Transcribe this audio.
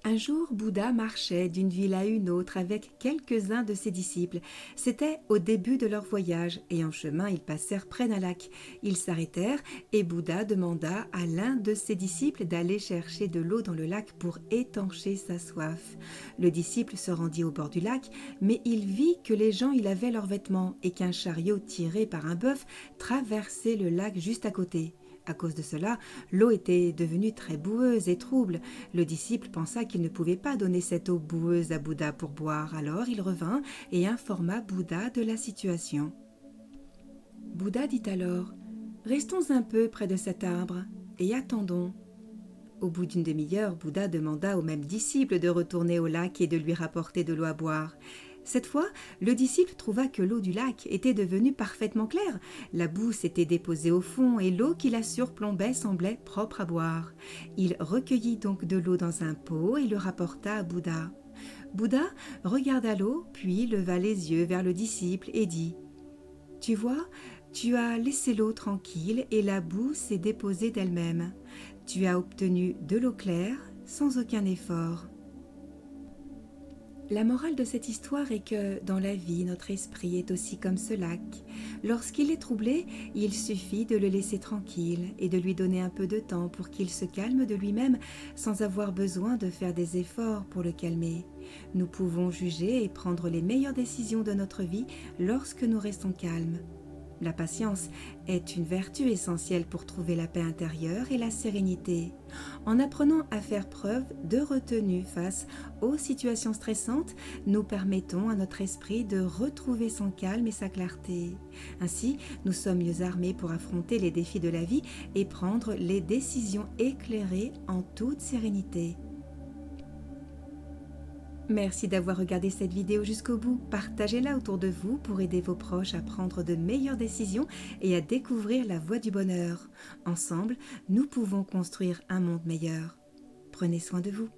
Un jour, Bouddha marchait d'une ville à une autre avec quelques-uns de ses disciples. C'était au début de leur voyage, et en chemin ils passèrent près d'un lac. Ils s'arrêtèrent, et Bouddha demanda à l'un de ses disciples d'aller chercher de l'eau dans le lac pour étancher sa soif. Le disciple se rendit au bord du lac, mais il vit que les gens y lavaient leurs vêtements et qu'un chariot tiré par un bœuf traversait le lac juste à côté. À cause de cela, l'eau était devenue très boueuse et trouble. Le disciple pensa qu'il ne pouvait pas donner cette eau boueuse à Bouddha pour boire, alors il revint et informa Bouddha de la situation. Bouddha dit alors : « Restons un peu près de cet arbre et attendons. » Au bout d'une demi-heure, Bouddha demanda au même disciple de retourner au lac et de lui rapporter de l'eau à boire. Cette fois, le disciple trouva que l'eau du lac était devenue parfaitement claire. La boue s'était déposée au fond et l'eau qui la surplombait semblait propre à boire. Il recueillit donc de l'eau dans un pot et le rapporta à Bouddha. Bouddha regarda l'eau, puis leva les yeux vers le disciple et dit : « Tu vois, tu as laissé l'eau tranquille et la boue s'est déposée d'elle-même. Tu as obtenu de l'eau claire sans aucun effort. » La morale de cette histoire est que, dans la vie, notre esprit est aussi comme ce lac. Lorsqu'il est troublé, il suffit de le laisser tranquille et de lui donner un peu de temps pour qu'il se calme de lui-même sans avoir besoin de faire des efforts pour le calmer. Nous pouvons juger et prendre les meilleures décisions de notre vie lorsque nous restons calmes. La patience est une vertu essentielle pour trouver la paix intérieure et la sérénité. En apprenant à faire preuve de retenue face aux situations stressantes, nous permettons à notre esprit de retrouver son calme et sa clarté. Ainsi, nous sommes mieux armés pour affronter les défis de la vie et prendre les décisions éclairées en toute sérénité. Merci d'avoir regardé cette vidéo jusqu'au bout. Partagez-la autour de vous pour aider vos proches à prendre de meilleures décisions et à découvrir la voie du bonheur. Ensemble, nous pouvons construire un monde meilleur. Prenez soin de vous.